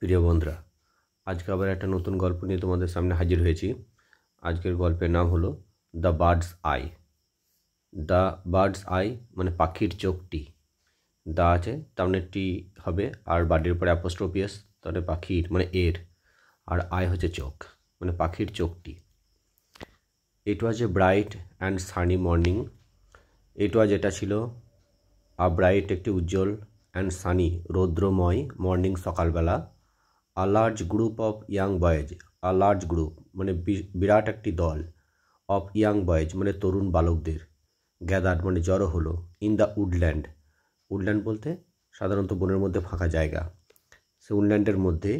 প্রিয় বন্ধুরা, আজকে আবার একটা নতুন গল্প নিয়ে তোমাদের সামনে হাজির হয়েছি। আজকের গল্পের নাম হলো the birds I. The birds I মানে পাখির চোখটি। দা আছে তার মানে টি হবে, আর বার্ডের উপরে অ্যাপোস্ট্রোপিয়াস, তাহলে পাখির মানে এর, আর আই হচ্ছে চোখ, মানে পাখির চোখটি। It was a bright and sunny morning. It was এটা ছিল, আ ব্রাইট একটি উজ্জ্বল, অ্যান্ড সানি রৌদ্রময় মর্নিং সকালবেলা। A large group of young boys, a large group মানে বিরাট একটি দল, অফ ইয়াং বয়েজ মানে তরুণ বালকদের, গ্যাদার মানে জড়ো হলো, ইন দ্য উডল্যান্ড। উডল্যান্ড বলতে সাধারণত বনের মধ্যে ফাঁকা জায়গা, সে উডল্যান্ডের মধ্যে,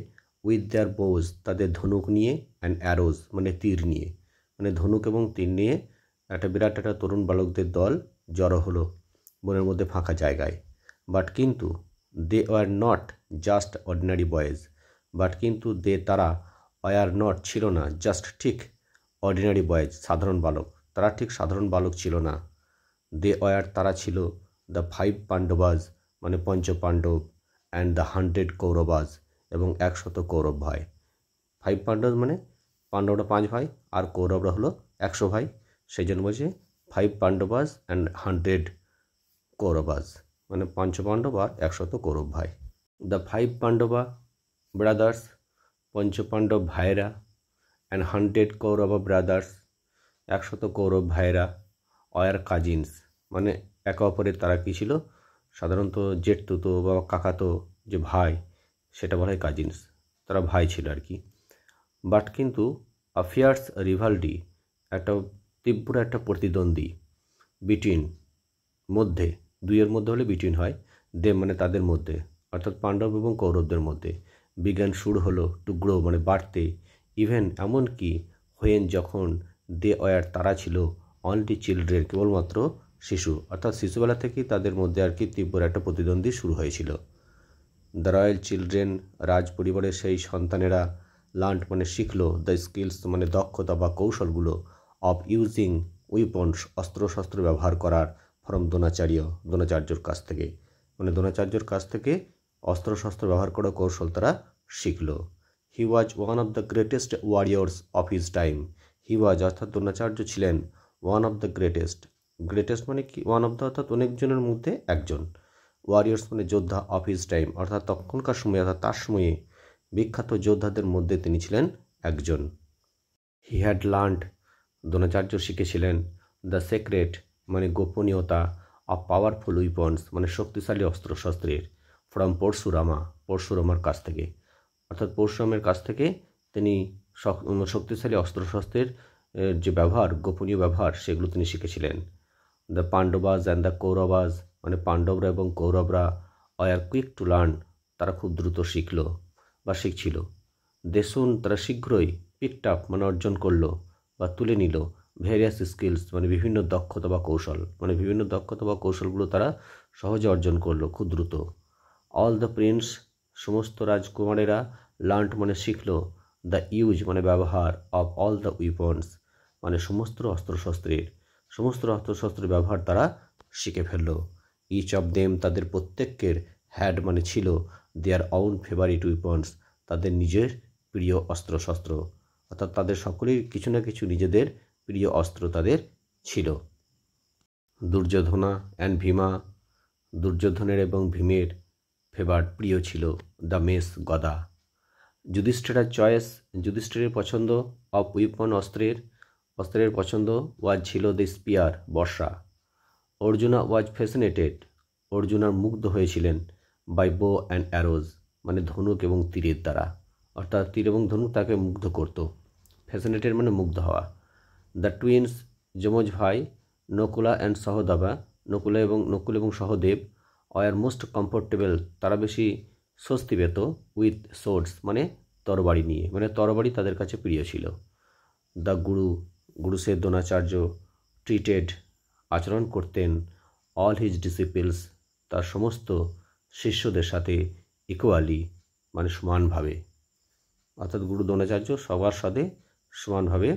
উইথ দেয়ার বোজ তাদের ধনুক নিয়ে, অ্যান্ড অ্যারোজ মানে তীর নিয়ে, মানে ধনুক এবং তীর নিয়ে একটা বিরাট একটা তরুণ বালকদের দল জড়ো হলো বনের মধ্যে ফাঁকা জায়গায়। বাট কিন্তু they were not just ordinary boys, but কিন্তু তারা ওয়ার নট ছিল না, জাস্ট ঠিক, অর্ডিনারি বয়েজ সাধারণ বালক, তারা ঠিক সাধারণ বালক ছিল না। দে ওয়ার তারা ছিল, দ্য 5 পাণ্ডবাজ মানে পঞ্চ পাণ্ডব, অ্যান্ড দ্য 100 কৌরবাজ এবং 100 কৌরব ভাই। 5 পাণ্ডব মানে পাণ্ডবরা 5 ভাই আর কৌরবরা হলো 100 ভাই, সেই জন্য বলছে 5 পাণ্ডবাজ অ্যান্ড 100 কৌরবাজ, মানে পঞ্চপাণ্ডব আর 100 কৌরব ভাই। দ্য 5 পাণ্ডবা ব্রাদার্স, পঞ্চপাণ্ডব ভাইয়েরা, অ্যান্ড 100 কৌরব ব্রাদার্স 100 কৌরব ভাইয়েরা, অয়ার কাজিনস মানে একে অপরের তারা কী ছিল, সাধারণত জেঠতুতো বা কাকাতো যে ভাই সেটা বলা হয় কাজিনস, তারা ভাই ছিল আর কি। বাট কিন্তু অ্যাফেয়ার্স রিভালডি একটা তীব্র একটা প্রতিদ্বন্দ্বী, বিটুইন মধ্যে, দুইয়ের মধ্যে হলে বিটুইন হয়, দে মানে তাদের মধ্যে, অর্থাৎ পাণ্ডব এবং কৌরবদের মধ্যে, বিজ্ঞান শুরু হলো টু গ্রো মানে বাড়তে, ইভেন এমনকি হোয়েন যখন, দে ওয়ার তারা ছিল, অনলি চিলড্রেন কেবলমাত্র শিশু, অর্থাৎ শিশুবেলা থেকেই তাদের মধ্যে আর কি তীব্র একটা প্রতিদ্বন্দ্বী শুরু হয়েছিল। দ্য রয়্যাল চিলড্রেন রাজ পরিবারের সেই সন্তানেরা, লার্নড মানে শিখলো, দ্য স্কিলস মানে দক্ষতা বা কৌশলগুলো, অফ ইউজিং উইপন্স অস্ত্রশস্ত্র ব্যবহার করার, ফ্রম দ্রোণাচার্যর কাছ থেকে, মানে দ্রোণাচার্যর কাছ থেকে অস্ত্রশস্ত্র ব্যবহার করার কৌশল তারা শিখল। He was one of the greatest warriors of his time. He was অর্থাৎ দ্রোণাচার্য ছিলেন, one of the greatest, greatest মানে কি, ওয়ান অফ দ্য অর্থাৎ অনেকজনের মধ্যে একজন, ওয়ারিয়র্স মানে যোদ্ধা, অফ হিজ টাইম অর্থাৎ তখনকার সময়ে, অর্থাৎ তার সময়ে বিখ্যাত যোদ্ধাদের মধ্যে তিনি ছিলেন একজন। হি হ্যাড লার্নড দ্রোণাচার্য শিখেছিলেন, দ্য সিক্রেট মানে গোপনীয়তা, অফ পাওয়ারফুল উইপন্স মানে শক্তিশালী অস্ত্রশস্ত্রের, ফ্রম পরশুরামার কাছ থেকে, অর্থাৎ পরশুরামের কাছ থেকে তিনি শক্তিশালী অস্ত্রশস্ত্রের যে ব্যবহার, গোপনীয় ব্যবহার, সেগুলো তিনি শিখেছিলেন। দ্য পাণ্ডবাজ অ্যান্ড দ্য কৌরবাজ মানে পাণ্ডবরা এবং কৌরবরা, ওয়ার কুইক টু লার্ন তারা খুব দ্রুত শিখল বা শিখছিল। দেশুন তারা শীঘ্রই, পিকড আপ মানে অর্জন করলো বা তুলে নিল, ভেরিয়াস স্কিলস মানে বিভিন্ন দক্ষতা বা কৌশল, মানে বিভিন্ন দক্ষতা বা কৌশলগুলো তারা সহজে অর্জন করলো খুব দ্রুত। অল দ্য প্রিন্স সমস্ত রাজকুমারেরা, লার্নড মানে শিখলো, দ্য ইউজ মানে ব্যবহার, অফ অল দ্য উইপন্স মানে সমস্ত অস্ত্রশস্ত্রের ব্যবহার তারা শিখে ফেলল। ইচ অফ দেম তাদের প্রত্যেকের, হ্যাড মানে ছিল, দেয়ার অউন ফেভারিট উইপন্স তাদের নিজের প্রিয় অস্ত্রশস্ত্র, অর্থাৎ তাদের সকলেই কিছু না কিছু নিজেদের প্রিয় অস্ত্র তাদের ছিল। দুর্যোধনা অ্যান্ড ভীমা, দুর্যোধনের এবং ভীমের ফেভারিট প্রিয় ছিল, দ্য মেস গদা। যুধিষ্ঠিরার চয়েস, যুধিষ্ঠিরের পছন্দ, অফ উইপন অস্ত্রের পছন্দ, ওয়াজ ছিল, দ্য স্পিয়ার বর্ষা। অর্জুনা ওয়াজ ফ্যাসিনেটেড অর্জুনার মুগ্ধ হয়েছিলেন, বাই বো অ্যান্ড অ্যারোজ মানে ধনুক এবং তীরের দ্বারা, অর্থাৎ তীর এবং ধনুক তাকে মুগ্ধ করত, ফ্যাসিনেটেড মানে মুগ্ধ হওয়া। দ্য টুইন্স যমজ ভাই, নকুলা অ্যান্ড সহদেবা নকুল এবং সহদেব, ওয়ার মোস্ট কমফোর্টেবল তারা বেশি স্বস্তি পেত, উইথ সোর্ডস মানে তরবারি নিয়ে, মানে তরবারি তাদের কাছে প্রিয় ছিল। দ্য গুরুসে দ্রোণাচার্য, ট্রিটেড আচরণ করতেন, অল হিজ ডিসিপলস তার সমস্ত শিষ্যদের সাথে, ইকুয়ালি মানে সমানভাবে, অর্থাৎ গুরু দ্রোণাচার্য সবার সাথে সমানভাবে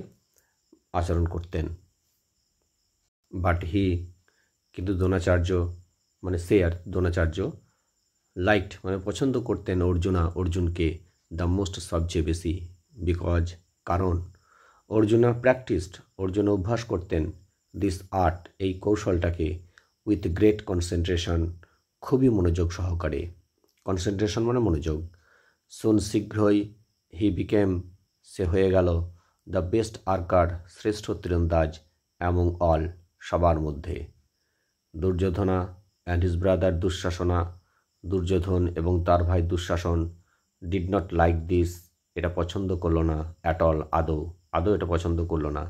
আচরণ করতেন। বাট কিন্তু দ্রোণাচার্য মানে দ্রোণাচার্য, লাইকড মানে পছন্দ করতেন, অর্জুনকে, দ্য মোস্ট সবচেয়ে বেশি, বিকজ কারণ অর্জুনা প্র্যাকটিসড, অর্জুন অভ্যাস করতেন, দিস আর্ট এই কৌশলটাকে, উইথ গ্রেট কনসেন্ট্রেশন খুবই মনোযোগ সহকারে, কনসেন্ট্রেশন মানে মনোযোগ। সুন শীঘ্রই হি বিকেম সে হয়ে গেল, দ্য বেস্ট আর্কার শ্রেষ্ঠ তীরন্দাজ অ্যামং অল সবার মধ্যে। Duryodhana and his brother Dushasana, Duryodhan এবং তার ভাই Dushasan, did not like this এটা পছন্দ করলো না, অ্যাট অল আদৌ আদৌ এটা পছন্দ করলো না।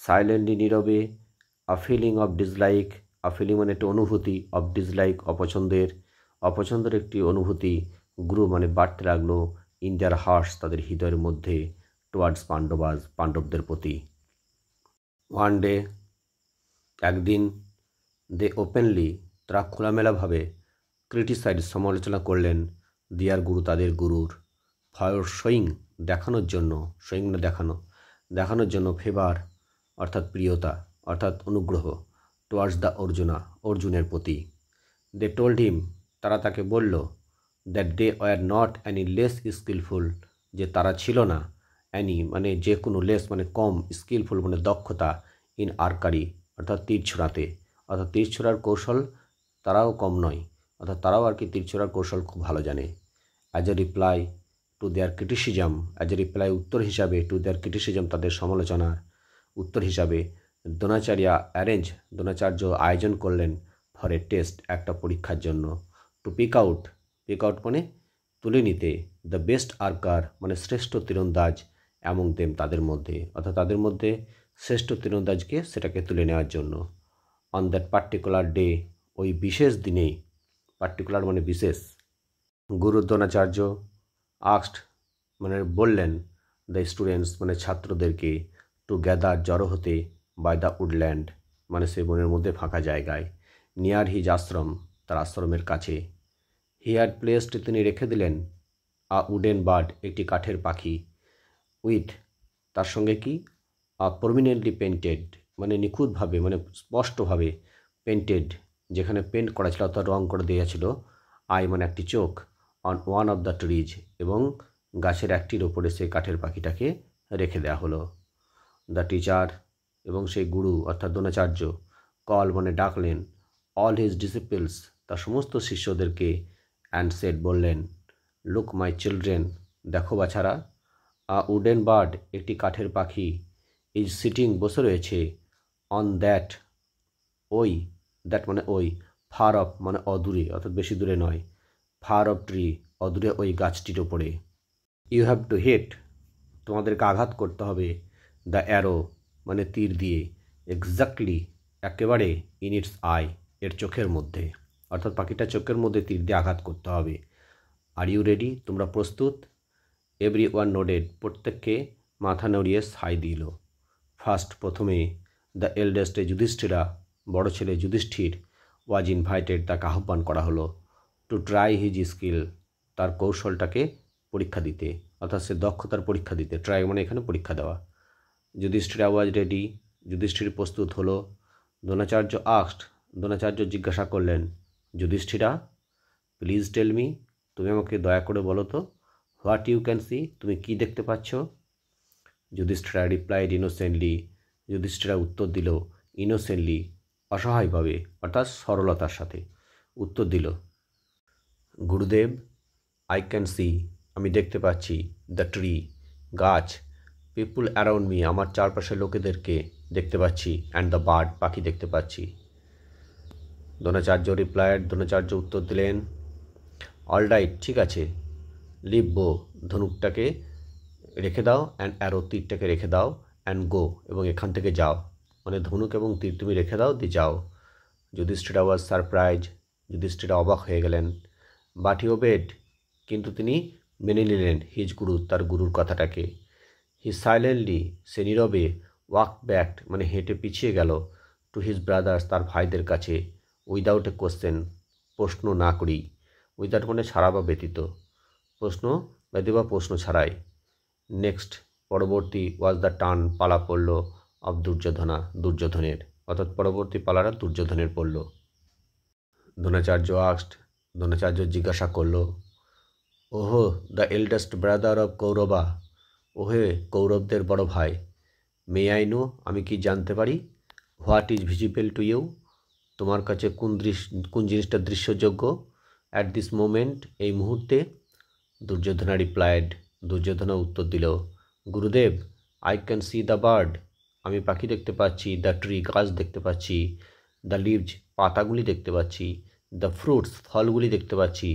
সাইলেন্টলি নীরবে, a feeling of dislike, a feeling মানে একটি অনুভূতি, অফ ডিসলাইক অপছন্দের, অপছন্দের একটি অনুভূতি, গ্রু মানে বাড়তে লাগলো, ইন দেয়ার হার্টস তাদের হৃদয়ের মধ্যে, টুয়ার্ডস পাণ্ডবাজ পাণ্ডবদের প্রতি। ওয়ান ডে একদিন, দে ওপেনলি তারা খোলামেলাভাবে, ক্রিটিসাইড সমালোচনা করলেন, দিয়ার গুরু তাদের গুরুর, ফর শোয়িং দেখানোর জন্য, শোয়িং না দেখানো, দেখানোর জন্য, ফেভার অর্থাৎ প্রিয়তা অর্থাৎ অনুগ্রহ, টুয়ার্ডস দ্য অর্জুনা অর্জুনের প্রতি। দে টোল্ড হিম তারা তাকে বলল, that they were not any less skillful যে তারা ছিল না, অ্যানি মানে যে কোনো, লেস মানে কম, স্কিলফুল মানে দক্ষতা, ইন আর্কারি অর্থাৎ তীর ছোড়াতে, অর্থাৎ তীর ছোড়ার কৌশল তারাও কম নয়, অর্থাৎ তারাও আর কি তীর ছোড়ার কৌশল খুব ভালো জানে। As a reply to their criticism, as a reply উত্তর হিসাবে, টু দেয়ার ক্রিটিসিজম তাদের সমালোচনার উত্তর হিসাবে, দ্রোণাচার্য আয়োজন করলেন, ফর এ টেস্ট একটা পরীক্ষার জন্য, টু পিক আউট মানে তুলে নিতে, দ্য বেস্ট আর্কার মানে শ্রেষ্ঠ তীরন্দাজ, অ্যামং দেম তাদের মধ্যে, অর্থাৎ তাদের মধ্যে শ্রেষ্ঠ তীরন্দাজকে সেটাকে তুলে নেওয়ার জন্য। অন দ্যাট পার্টিকুলার ডে ওই বিশেষ দিনেই, পার্টিকুলার মানে বিশেষ, গুরু দ্রোণাচার্য আস্কড মানে বললেন, দ্য স্টুডেন্টস মানে ছাত্রদেরকে, টু গ্যাদার জড়ো হতে, বাই দ্য উডল্যান্ড মানে সে বনের মধ্যে ফাঁকা জায়গায়, নিয়ার হিজ আশ্রম তার আশ্রমের কাছে। হি হ্যাড প্লেসড তিনি রেখে দিলেন, আ উডেন বার্ড একটি কাঠের পাখি, উইথ তার সঙ্গে কি, পারমানেন্টলি পেন্টেড মানে নিখুঁতভাবে মানে স্পষ্টভাবে, পেন্টেড যেখানে পেন্ট করা ছিল অর্থাৎ রং করে দেওয়া ছিল, আই মানে একটি চোখ, on one of the trees এবং গাছের একটির ওপরে সেই কাঠের পাখিটাকে রেখে দেওয়া হলো। দ্য টিচার এবং সেই গুরু অর্থাৎ দ্রোণাচার্য, কল মানে ডাকলেন, অল হিজ ডিসিপলস তার সমস্ত শিষ্যদেরকে, অ্যান্ড সেড বললেন, লুক মাই চিলড্রেন দেখো বাছারা, আ উডেন বার্ড একটি কাঠের পাখি, ইজ সিটিং বসে রয়েছে, অন দ্যাট ওই, দ্যাট মানে ওই, ফার অফ মানে অদূরে অর্থাৎ বেশি দূরে নয়, ফার অফ ট্রি অদূরে ওই গাছটির ওপরে। ইউ হ্যাভ টু হিট তোমাদেরকে আঘাত করতে হবে, দ্য অ্যারো মানে তীর দিয়ে, এক্স্যাক্টলি একেবারে, ইন ইটস আই এর চোখের মধ্যে, অর্থাৎ পাখিটার চোখের মধ্যে তীর দিয়ে আঘাত করতে হবে। আর ইউ রেডি তোমরা প্রস্তুত? এভরি ওয়ান নোডেড প্রত্যেককে মাথা নড়িয়ে সাই দিল। ফার্স্ট প্রথমে, দ্য এল্ডেস্ট যুধিষ্ঠিরা বড় ছেলে যুধিষ্ঠির, ওয়াজ ইনভাইটেড তাকে আহ্বান করা হলো, টু ট্রাই হিজ স্কিল তার কৌশলটাকে পরীক্ষা দিতে, অর্থাৎ সে দক্ষতার পরীক্ষা দিতে, ট্রাই মানে এখানে পরীক্ষা দেওয়া। যুধিষ্ঠিরা ওয়াজ রেডি যুধিষ্ঠির প্রস্তুত হলো। দ্রোণাচার্য আস্কড দ্রোণাচার্য জিজ্ঞাসা করলেন, যুধিষ্ঠিরা প্লিজ টেল মি তুমি আমাকে দয়া করে বলো তো, হোয়াট ইউ ক্যান সি তুমি কি দেখতে পাচ্ছ? যুধিষ্ঠিরা রিপ্লাইড ইনোসেন্টলি যুধিষ্ঠিরা উত্তর দিল, ইনোসেন্টলি অসহায়ভাবে অর্থাৎ সরলতার সাথে উত্তর দিল, গুরুদেব আই ক্যান সি আমি দেখতে পাচ্ছি, দ্য ট্রি গাছ, পিপুল অ্যারাউন্ড মি আমার চারপাশের লোকেদেরকে দেখতে পাচ্ছি, অ্যান্ড দ্য বার্ড পাখি দেখতে পাচ্ছি। দ্রোণাচার্য রিপ্লাইড দ্রোণাচার্য উত্তর দিলেন, অল রাইট ঠিক আছে, লিভ বো ধনুকটাকে রেখে দাও, অ্যান্ড অ্যারো তীরটাকে রেখে দাও, অ্যান্ড গো এবং এখান থেকে যাও, মানে ধনুক এবং তীর তুমি রেখে দাও দিয়ে যাও। যুধিষ্ঠিরা ওয়াজ সারপ্রাইজ যুধিষ্ঠিরা অবাক হয়ে গেলেন, বাট হি ওবেড কিন্তু তিনি মেনে নিলেন, হিজ গুরু তার গুরুর কথাটাকে। হি সাইলেন্টলি সে নীরবে, ওয়াক ব্যাক মানে হেঁটে পিছিয়ে গেল, টু হিজ ব্রাদার্স তার ভাইদের কাছে, উইদাউট এ কোশ্চেন প্রশ্ন না করি, উইদাউট মানে ছাড়া বা ব্যতীত, প্রশ্ন ব্যতীত বা প্রশ্ন ছাড়াই। নেক্সট পরবর্তী ওয়াজ দ্য টার্ন পালা পড়ল, অফ দুর্যোধনের অর্থাৎ পরবর্তী পালাটা দুর্যোধনের পড়ল। দ্রোণাচার্য জিজ্ঞাসা করল, ওহো দ্য এল্ডেস্ট ব্রাদার অফ কৌরবা, ওহে কৌরবদের বড় ভাই। মে আই নো, আমি কি জানতে পারি? What is visible to you, তোমার কাছে কোন জিনিসটা দৃশ্যযোগ্য? অ্যাট দিস মোমেন্ট, এই মুহূর্তে। দুর্যোধনা রিপ্লাইড, দুর্যোধনা উত্তর দিল, গুরুদেব, I can see the bird, আমি পাখি দেখতে পাচ্ছি, দ্য ট্রি, গাছ দেখতে পাচ্ছি, দ্য লিভস, পাতাগুলি দেখতে পাচ্ছি, দ্য ফ্রুটস, ফলগুলি দেখতে পাচ্ছি,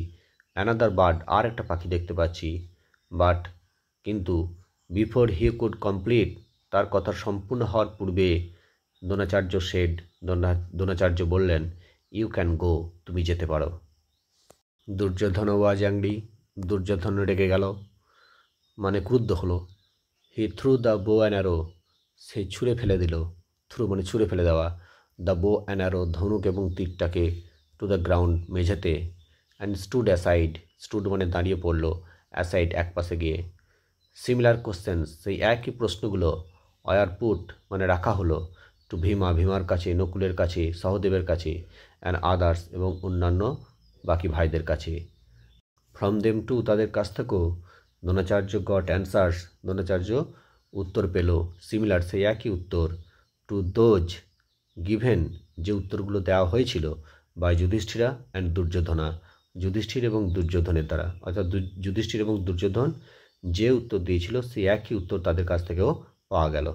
অ্যানাদার বার্ড, আর একটা পাখি দেখতে পাচ্ছি। বাট, কিন্তু, বিফোর হি কুড কমপ্লিট, তার কথা সম্পূর্ণ হওয়ার পূর্বে, দ্রোণাচার্য সেড, দ্রোণাচার্য বললেন, ইউ ক্যান গো, তুমি যেতে পারো। দুর্যোধন ওয়াজ অ্যাংরি, দুর্যোধন রেগে গেল, মানে ক্রুদ্ধ হলো। He threw the bow and arrow, সে ছুঁড়ে ফেলে দিল, থ্রু মানে ছুঁড়ে ফেলে দেওয়া, দ্য বো অ্যান্ড অ্যারো, ধনুক এবং তীরটাকে, টু দ্য গ্রাউন্ড, মেঝেতে, অ্যান্ড স্টুড অ্যাসাইড, স্টুড মানে দাঁড়িয়ে পড়ল, অ্যাসাইড এক পাশে গিয়ে। সিমিলার কোশ্চেন্স, সেই একই প্রশ্নগুলো, অয়ার পুট মানে রাখা হলো, টু ভীমা, ভীমার কাছে, নকুলের কাছে, সহদেবের কাছে, অ্যান্ড আদার্স এবং অন্যান্য বাকি ভাইদের কাছে। ফ্রম দেম টু, তাদের কাছ থেকেও, দ্রোণাচার্য গট অ্যান্সার্স, দ্রোণাচার্য উত্তর পেল, সিমিলার সেই একই উত্তর, টু দোজ গিভেন, যে উত্তরগুলো দেওয়া হয়েছিল, বাই যুধিষ্ঠিরা অ্যান্ড দুর্যোধনা, যুধিষ্ঠির এবং দুর্যোধনের দ্বারা, অর্থাৎ যুধিষ্ঠির এবং দুর্যোধন যে উত্তর দিয়েছিল সেই একই উত্তর তাদের কাছ থেকেও পাওয়া গেল।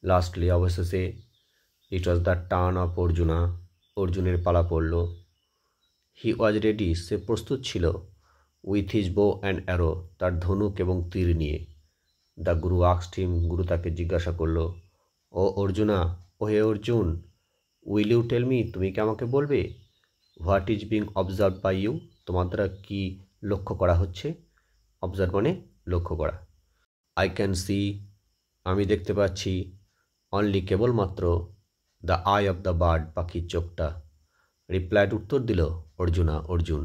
লাস্টলি, অবশেষে, it was the turn of Arjuna, অর্জুনের পালা পড়ল। হি ওয়াজ রেডি, সে প্রস্তুত ছিল, with his bow and arrow, তার ধনুক এবং তীর নিয়ে। দ্য গুরু আস্কড হিম, গুরু তাকে জিজ্ঞাসা করল, ও অর্জুনা, ও হে Arjun, will you tell me, তুমি কি আমাকে বলবে, what is being observe by you, তোমার দ্বারা কী লক্ষ্য করা হচ্ছে? অবজার্ভ মানে লক্ষ্য করা। আই ক্যান সি, আমি দেখতে পাচ্ছি, অনলি কেবলমাত্র, the I of the bird, পাখির চোখটা। রিপ্লাইড, উত্তর দিল Arjun,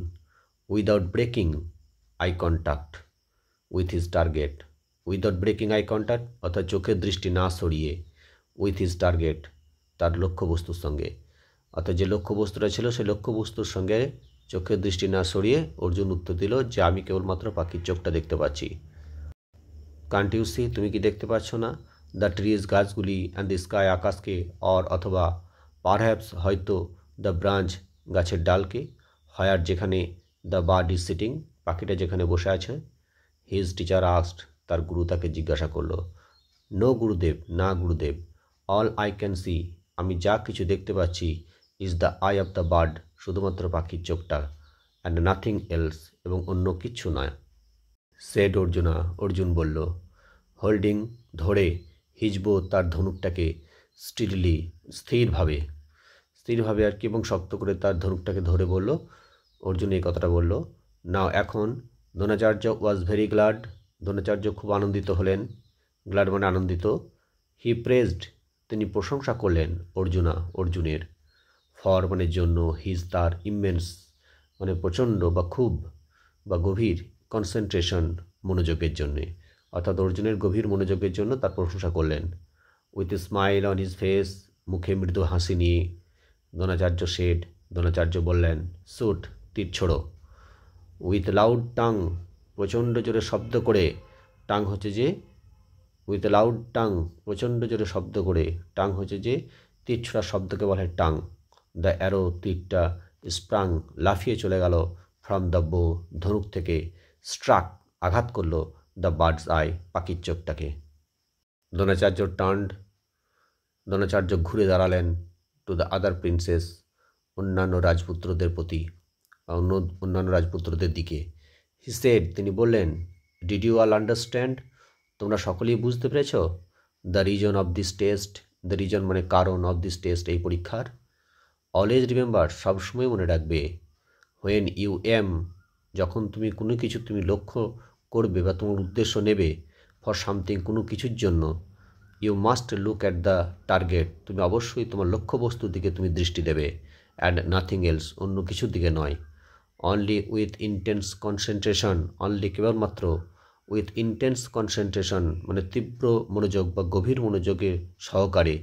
without breaking eye contact with his target, without breaking eye contact, অর্থাৎ চোখের দৃষ্টি না সরিয়ে, উইথ হিজ টার্গেট, তার লক্ষ্যবস্তুর সঙ্গে, অর্থাৎ যে লক্ষ্যবস্তুটা ছিল সেই লক্ষ্যবস্তুর সঙ্গে চোখের দৃষ্টি না সরিয়ে অর্জুন উত্তর দিল যে আমি কেবলমাত্র পাখির চোখটা দেখতে পাচ্ছি। কান্ট ইউ সি, তুমি কি দেখতে পাচ্ছ না, দ্য ট্রিজ, গাছগুলি, অ্যান্ড দ্য স্কাই, আকাশকে, অর অথবা, পারহ্যাপস হয়তো, দ্য ব্রাঞ্চ, গাছের ডালকে, হায়ার যেখানে, দ্য বার্ড ইজ সিটিং, পাখিটা যেখানে বসে আছে। হিজ টিচার আস্কড, তার গুরু তাকে জিজ্ঞাসা করলো। নো গুরুদেব, না গুরুদেব। অল আই ক্যান সি, আমি যা কিছু দেখতে পাচ্ছি, is the I of the bird, শুধুমাত্র পাখির চোখটা, অ্যান্ড নাথিং এলস, এবং অন্য কিচ্ছু নয়। সেড অর্জুনা, অর্জুন বলল, হোল্ডিং, ধরে, হিজবো, তার ধনুকটাকে, স্টিডলি, স্থিরভাবে আর কি, এবং শক্ত করে তার ধনুকটাকে ধরে বলল, অর্জুন এই কথাটা বলল। নাও, এখন, Dronacharya was very glad, Dronacharya খুব আনন্দিত হলেন, গ্ল্যাড মানে আনন্দিত। হি প্রেজড, তিনি প্রশংসা করলেন অর্জুনের, ফর মানে জন্য, হিজ তার, ইমেন্স মানে প্রচণ্ড বা খুব বা গভীর, কনসেন্ট্রেশন মনোযোগের জন্যে, অর্থাৎ অর্জুনের গভীর মনোযোগের জন্য তার প্রশংসা করলেন। With a smile on his face, মুখে মৃদু হাসি নিয়ে, দ্রোণাচার্য বললেন, শুট, তীর ছোড়ো। উইথ লাউড টাং, প্রচণ্ড জোরে শব্দ করে, টাং হচ্ছে যে, উইথ লাউড টাং, প্রচণ্ড জোরে শব্দ করে, টাং হচ্ছে যে তীর ছোড়ার শব্দকে বলে টাং। দ্য অ্যারো, তীরটা, স্প্রাং, লাফিয়ে চলে গেল, ফ্রম দ্য বো, ধনুক থেকে, স্ট্রাক, আঘাত করলো, দ্য বার্ডস আই, পাখির চোখটাকে। দ্রোণাচার্য ঘুরে দাঁড়ালেন, টু দ্য আদার প্রিন্সেস, অন্যান্য রাজপুত্রদের দিকে। হি সেড, তিনি বললেন, ডিড ইউ অল আন্ডারস্ট্যান্ড, তোমরা সকলেই বুঝতে পেরেছ, the reason of this test, the reason মানে কারণ, অফ দিস টেস্ট, এই পরীক্ষার। অলওয়েজ রিমেম্বার, সবসময় মনে রাখবে, হোয়েন ইউ এম, যখন তুমি কোনো কিছু তুমি লক্ষ্য করবে বা তোমার উদ্দেশ্য নেবে, ফর সামথিং, কোনো কিছুর জন্য, you must look at the target, তুমি অবশ্যই তোমার লক্ষ্যবস্তুর দিকে তুমি দৃষ্টি দেবে, অ্যান্ড নাথিং এলস, অন্য কিছুর দিকে নয়। Only with intense concentration, only কেবলমাত্র, উইথ ইন্টেন্স কনসেন্ট্রেশন মানে তীব্র মনোযোগ বা গভীর মনোযোগের সহকারে,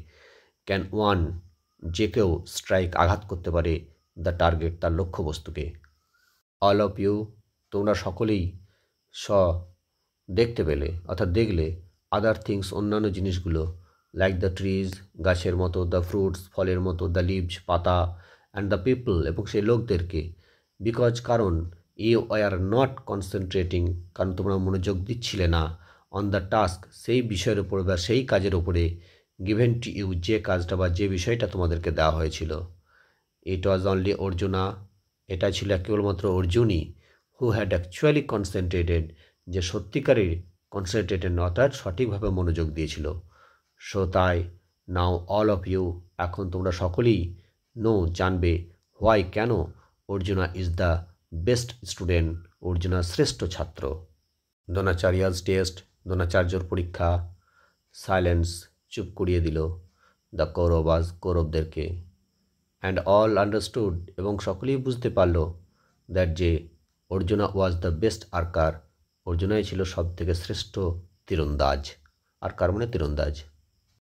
ক্যান ওয়ান, যে কেউ, স্ট্রাইক, আঘাত করতে পারে, দ্য টার্গেট, তার লক্ষ্যবস্তুকে। অল অফ ইউ, তোমরা সকলেই দেখতে পেলে অর্থাৎ দেখলে আদার থিংস অন্যান্য জিনিসগুলো, লাইক দ্য ট্রিজ গাছের মতো, দ্য ফ্রুটস ফলের মতো, দ্য লিভস পাতা, অ্যান্ড দ্য পিপল এবং সেই লোকদেরকে। বিকজ কারণ ইউ আর নট কনসেন্ট্রেটিং, কারণ তোমরা মনোযোগ দিচ্ছিলে না, অন দ্য টাস্ক সেই বিষয়ের উপর বা সেই কাজের উপরে, গিভেন টু ইউ যে কাজটা বা যে বিষয়টা তোমাদেরকে দেওয়া হয়েছিল। ইট ওয়াজ অনলি অর্জুনা, এটা ছিল কেবলমাত্র অর্জুনই, হু হ্যাড অ্যাকচুয়ালি কনসেন্ট্রেটেড, যে সত্যিকারের কনসেন্ট্রেটেড অর্থাৎ সঠিকভাবে মনোযোগ দিয়েছিল। সো তাই নাও অল অফ ইউ, এখন তোমরা সকলেই জানবে হোয়াই কেন Arjuna is the best student, Arjuna শ্রেষ্ঠ ছাত্র। দ্রোণাচার্যাস টেস্ট, দ্রোণাচার্যর পরীক্ষা। সাইলেন্স, চুপ করিয়ে দিল। দ্য কৌরবাস, কৌরবদেরকে। অ্যান্ড অল আন্ডারস্টুড, এবং সকলেই বুঝতে পারল দ্যাট যে Arjuna was the best archer, অর্জুনাই ছিল সব থেকে শ্রেষ্ঠ তীরন্দাজ। আর্কার মানে তীরন্দাজ।